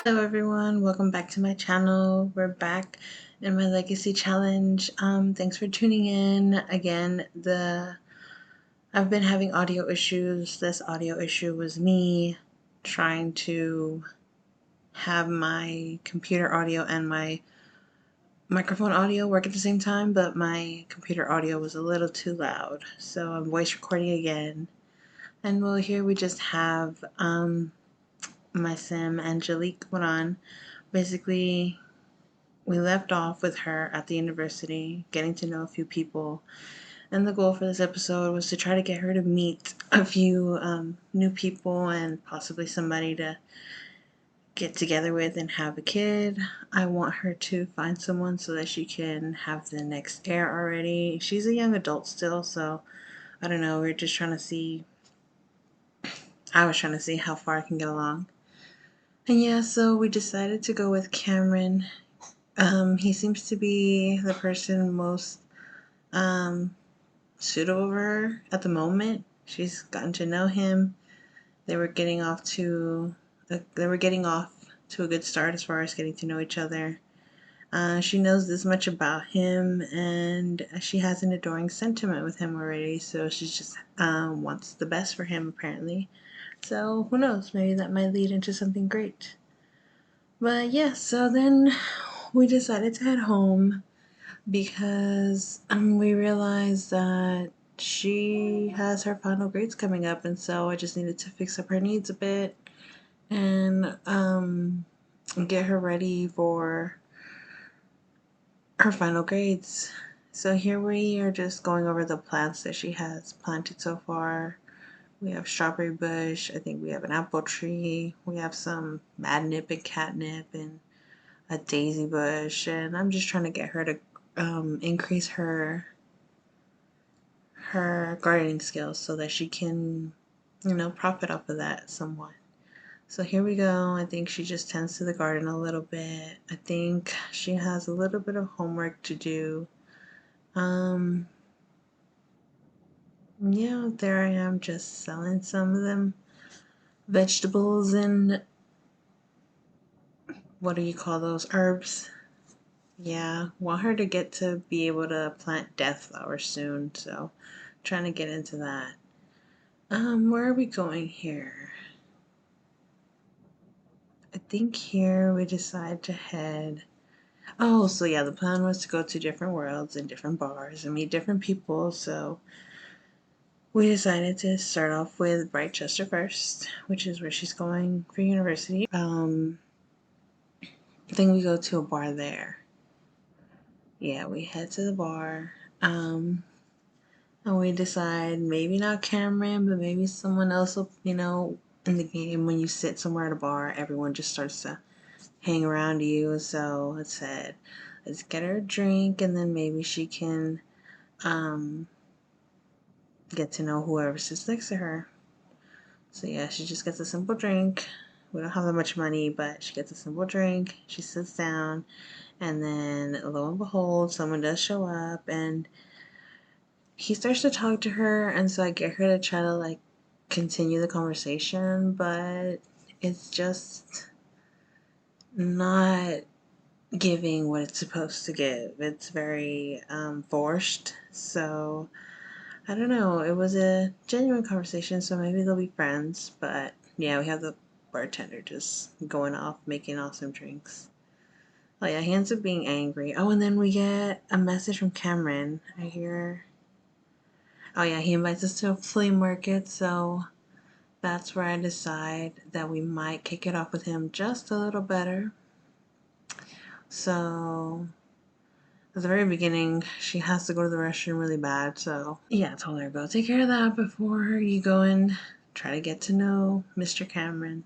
Hello everyone, welcome back to my channel. We're back in my legacy challenge. Thanks for tuning in. Again, I've been having audio issues. This audio issue was me trying to have my computer audio and my microphone audio work at the same time, but my computer audio was a little too loud. So I'm voice recording again. And well, here we just have my sim Angelique went on. Basically, we left off with her at the university, getting to know a few people. And the goal for this episode was to try to get her to meet a few new people and possibly somebody to get together with and have a kid. I want her to find someone so that she can have the next heir already. She's a young adult still, so I don't know. We're just trying to see. I was trying to see how far I can get along. And yeah, so we decided to go with Cameron. He seems to be the person most um, suitable for her at the moment. She's gotten to know him. They were getting off to a good start as far as getting to know each other. She knows this much about him, and she has an adoring sentiment with him already. So she just wants the best for him, apparently. So who knows? Maybe that might lead into something great. But yeah, so then we decided to head home because we realized that she has her final grades coming up, and so I just needed to fix up her needs a bit and get her ready for her final grades. So here we are just going over the plants that she has planted so far. We have strawberry bush, I think we have an apple tree, we have some madnip and catnip and a daisy bush, and I'm just trying to get her to increase her gardening skills so that she can, profit off of that somewhat. So here we go. I think she just tends to the garden a little bit. I think she has a little bit of homework to do. Yeah, there I am just selling some of them vegetables and what do you call those herbs? Yeah, want her to get to be able to plant death flowers soon, so trying to get into that. Where are we going here? I think here we decide to head. Oh, so yeah, the plan was to go to different worlds and different bars and meet different people. So we decided to start off with Brightchester first, which is where she's going for university. Then we go to a bar there. Yeah, we head to the bar. And we decide maybe not Cameron, but maybe someone else will, in the game when you sit somewhere at a bar, everyone just starts to hang around you. So I said, let's get her a drink and then maybe she can um, get to know whoever sits next to her. So yeah, she just gets a simple drink. We don't have that much money, but she gets a simple drink. She sits down, and then lo and behold, someone does show up, and he starts to talk to her, and so I get her to try to like continue the conversation, but it's just not giving what it's supposed to give. It's very forced. So I don't know. It was a genuine conversation, so maybe they'll be friends. But yeah, we have the bartender just going off, making awesome drinks. Oh yeah, he ends up being angry. Oh, and then we get a message from Cameron. I hear. Oh yeah, he invites us to a flea market, so that's where I decide that we might kick it off with him just a little better. So at the very beginning, she has to go to the restroom really bad. So yeah, I told her go take care of that before you go and try to get to know Mr. Cameron.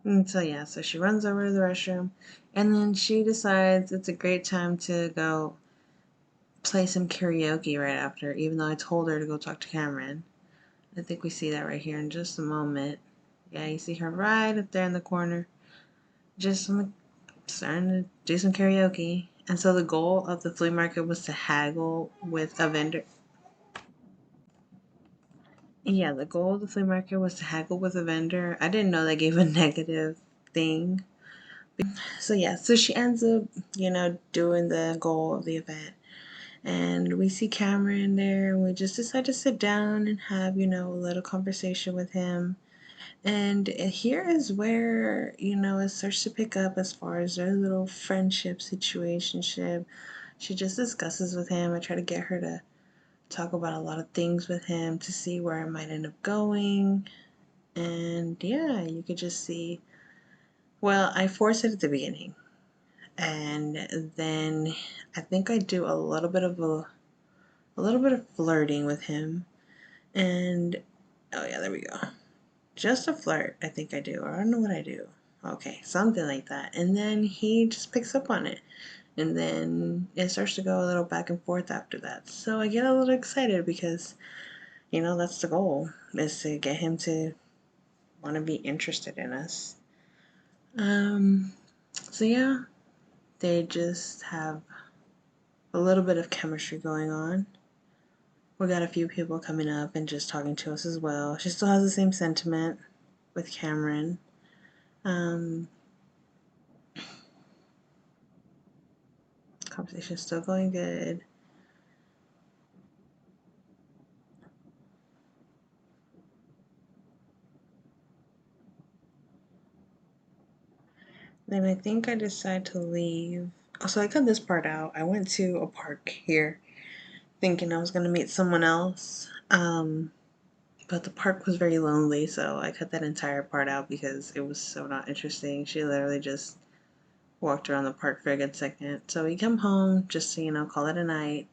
And so yeah, so she runs over to the restroom, and then she decides it's a great time to go play some karaoke right after. Even though I told her to go talk to Cameron. I think we see that right here in just a moment. Yeah, you see her right up there in the corner, just starting to do some karaoke. And so the goal of the flea market was to haggle with a vendor. Yeah, the goal of the flea market was to haggle with a vendor. I didn't know that gave a negative thing. So yeah, so she ends up, doing the goal of the event. And we see Cameron there, and we just decide to sit down and have, a little conversation with him. And here is where, it starts to pick up as far as their little friendship situationship. She just discusses with him. I try to get her to talk about a lot of things with him to see where it might end up going. And yeah, you could just see. Well, I force it at the beginning, and then I think I do a little bit of flirting with him. And oh yeah, there we go. Just a flirt, I think I do, or I don't know what I do. Okay, something like that. And then he just picks up on it. And then it starts to go a little back and forth after that. So I get a little excited because, that's the goal, is to get him to want to be interested in us. Um, so yeah, they just have a little bit of chemistry going on. We got a few people coming up and just talking to us as well. She still has the same sentiment with Cameron. Um, Conversation's still going good. Then I think I decide to leave. So I cut this part out. I went to a park here thinking I was going to meet someone else. But the park was very lonely, so I cut that entire part out because it was so not interesting. She literally just walked around the park for a good second. So we come home just to, call it a night.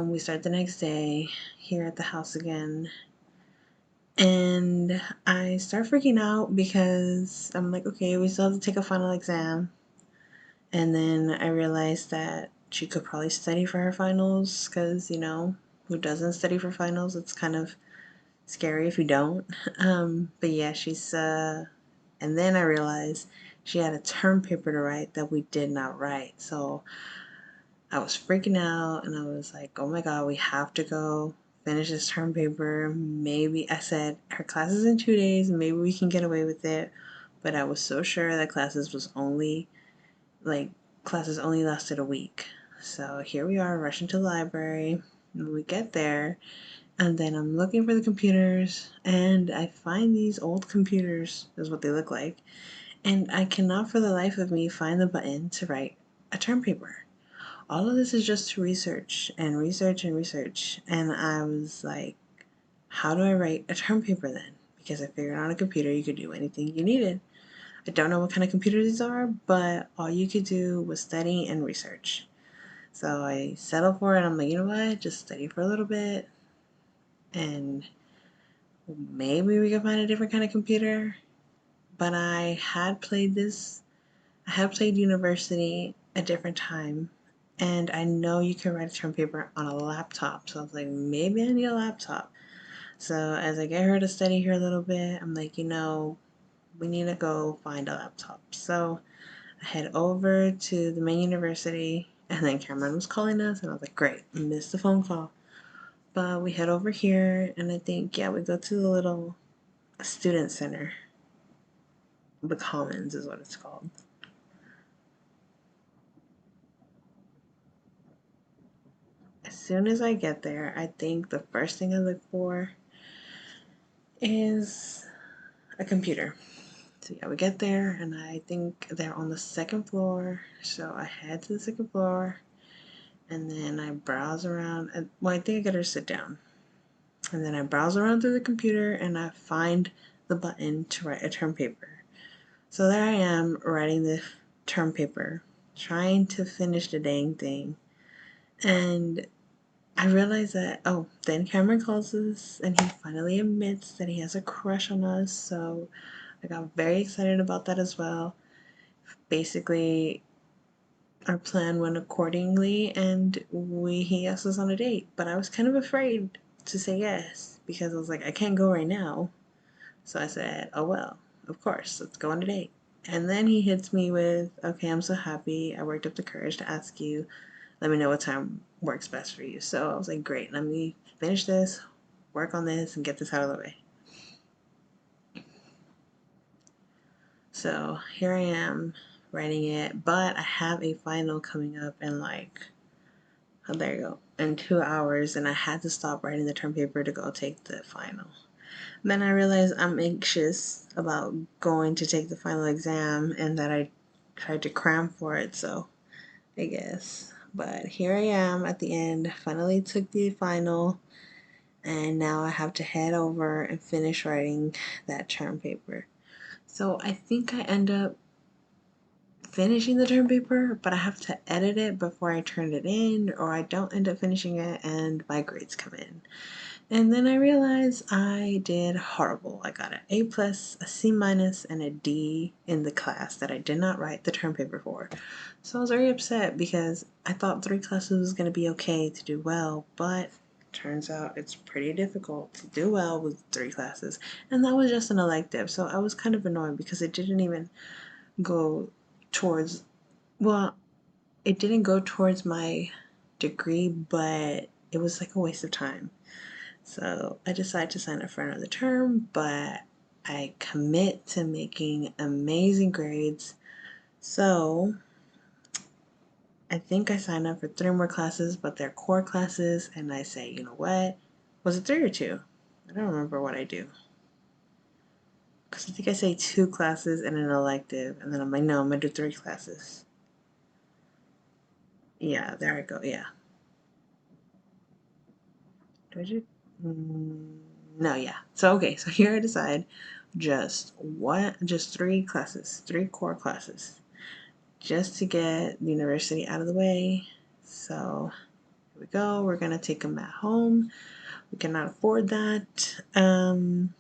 We start the next day here at the house again. And I start freaking out because I'm like, okay, we still have to take a final exam. And then I realized that she could probably study for her finals because, who doesn't study for finals? It's kind of scary if you don't. But yeah, and then I realized she had a term paper to write that we did not write. So I was freaking out and I was like, oh my God, we have to go finish this term paper. Maybe I said her class is in 2 days, maybe we can get away with it. But I was so sure that like, classes only lasted a week. So here we are rushing to the library. And we get there, and then I'm looking for the computers, and I find these old computers, is what they look like. And I cannot for the life of me find the button to write a term paper. All of this is just to research and research and research. And I was like, how do I write a term paper then? Because I figured on a computer you could do anything you needed. I don't know what kind of computer these are, but all you could do was study and research. So I settled for it. I'm like, you know what? Just study for a little bit and maybe we can find a different kind of computer. But I had played University a different time. And I know you can write a term paper on a laptop. So I was like, maybe I need a laptop. So as I get her to study here a little bit, I'm like, we need to go find a laptop. So I head over to the main university, and then Cameron was calling us, and I was like, great, missed the phone call. But we head over here, and I think, yeah, we go to the little student center. The Commons is what it's called. As soon as I get there, I think the first thing I look for is a computer. So yeah, we get there, and I think they're on the second floor. So I head to the second floor, and then I browse around. Well, I think I get her to sit down. And then I browse around through the computer and I find the button to write a term paper. So there I am writing the term paper, trying to finish the dang thing. And I realize that, oh, then Cameron calls us and he finally admits that he has a crush on us. So I got very excited about that as well. Basically, our plan went accordingly and he asked us on a date. But I was kind of afraid to say yes because I was like, I can't go right now. So I said, oh well, of course, let's go on a date. And then he hits me with, okay, I'm so happy. I worked up the courage to ask you. Let me know what time works best for you. So I was like, great, let me finish this. work on this and get this out of the way. So here I am writing it, but I have a final coming up in oh, there you go, in 2 hours, and I had to stop writing the term paper to go take the final. Then I realized I'm anxious about going to take the final exam and that I tried to cram for it, so I guess. But here I am at the end, finally took the final, and now I have to head over and finish writing that term paper. So I think I end up finishing the term paper, but I have to edit it before I turn it in, or I don't end up finishing it and my grades come in. And then I realized I did horrible. I got an A plus, a C minus, and a D in the class that I did not write the term paper for. So I was very upset because I thought 3 classes was going to be okay to do well, but turns out it's pretty difficult to do well with 3 classes. And that was just an elective, so I was kind of annoyed because it didn't even go towards, well, it didn't go towards my degree, but it was like a waste of time. So I decided to sign up for another term, but I commit to making amazing grades. So I think I signed up for 3 more classes, but they're core classes, and I say, you know what? Was it 3 or 2? I don't remember what I do. Because I think I say 2 classes and an elective, and then I'm like, no, I'm going to do 3 classes. Yeah, there I go, yeah. Do I do? No, yeah. So, okay, so here I decide just 3 classes, 3 core classes, just to get the university out of the way. So, here we go. We're going to take them at home. We cannot afford that.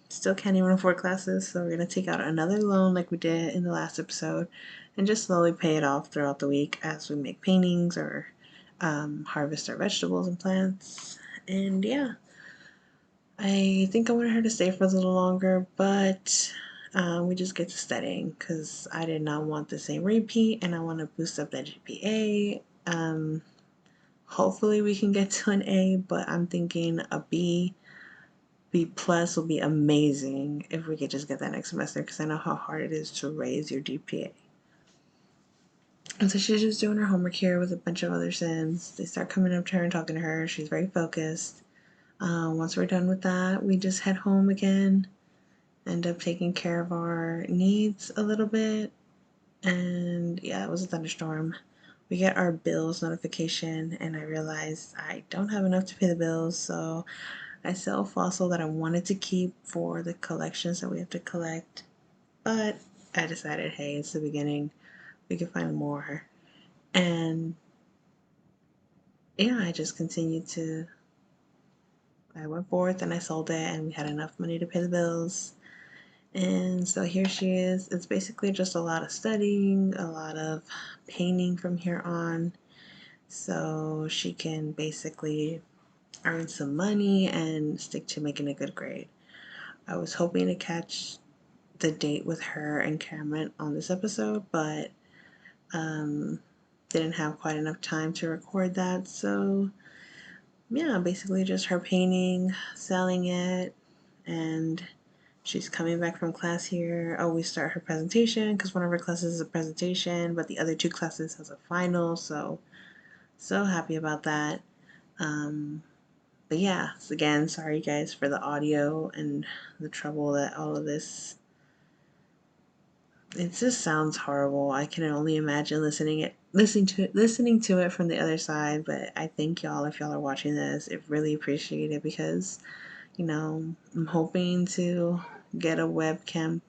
Still can't even afford classes, so we're going to take out another loan like we did in the last episode and just slowly pay it off throughout the week as we make paintings or harvest our vegetables and plants. And yeah, I think I wanted her to stay for a little longer, but we just get to studying because I did not want the same repeat and I want to boost up that GPA. Hopefully we can get to an A, but I'm thinking a B plus will be amazing if we could just get that next semester because I know how hard it is to raise your GPA. And so she's just doing her homework here with a bunch of other Sims. They start coming up to her and talking to her. She's very focused. Once we're done with that, we just head home again, end up taking care of our needs a little bit. And yeah, it was a thunderstorm. We get our bills notification, and I realized I don't have enough to pay the bills, so I sell a fossil that I wanted to keep for the collections that we have to collect. But I decided, hey, it's the beginning. We can find more. And yeah, I just continued to. I went forth and I sold it, and we had enough money to pay the bills. And so here she is. It's basically just a lot of studying, a lot of painting from here on. So she can basically earn some money and stick to making a good grade. I was hoping to catch the date with her and Cameron on this episode, but didn't have quite enough time to record that. So yeah, basically just her painting, selling it, and she's coming back from class here. Oh, we start her presentation because one of her classes is a presentation, but the other 2 classes has a final. So happy about that. But yeah, again, sorry guys for the audio and the trouble that all of this. It just sounds horrible. I can only imagine listening to it from the other side. But I thank y'all if y'all are watching this. I really appreciate it because, I'm hoping to get a webcam.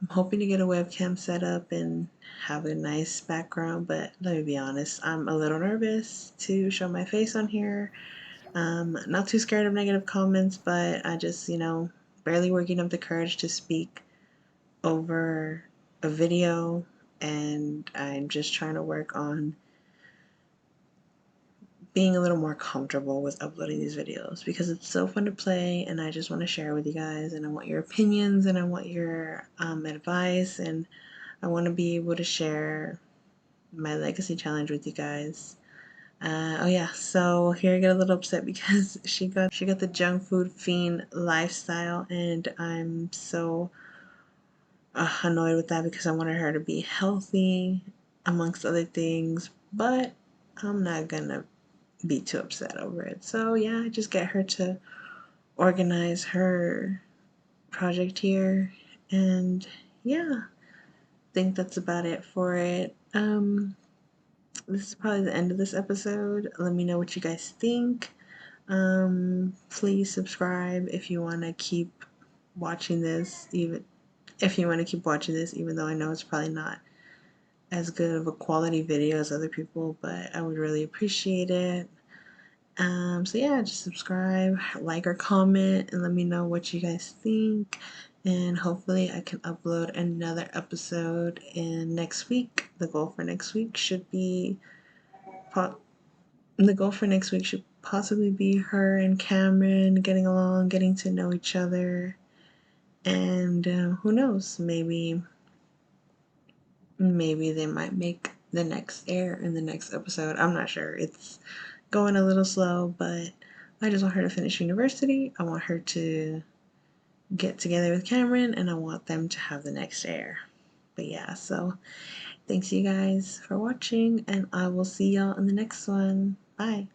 I'm hoping to get a webcam set up and have a nice background. But let me be honest, I'm a little nervous to show my face on here. Not too scared of negative comments, but I just, barely working up the courage to speak over a video, and I'm just trying to work on being a little more comfortable with uploading these videos because it's so fun to play, and I just want to share with you guys, and I want your opinions, and I want your advice, and I want to be able to share my legacy challenge with you guys. Oh yeah, so here I get a little upset because she got the junk food fiend lifestyle, and I'm so annoyed with that because I wanted her to be healthy, amongst other things. But I'm not gonna be too upset over it. So yeah, I just get her to organize her project here, and yeah, I think that's about it for it. This is probably the end of this episode. Let me know what you guys think. Please subscribe if you want to keep watching this, even if you want to keep watching this, even though I know it's probably not as good of a quality video as other people, but I would really appreciate it. So yeah, just subscribe, like or comment, and let me know what you guys think. And hopefully I can upload another episode in next week. The goal for next week should possibly be her and Cameron getting along, getting to know each other, and who knows, maybe they might make the next air in the next episode. I'm not sure. It's going a little slow, but I just want her to finish university. I want her to get together with Cameron, and I want them to have the next air. But yeah, so thanks you guys for watching, and I will see y'all in the next one. Bye.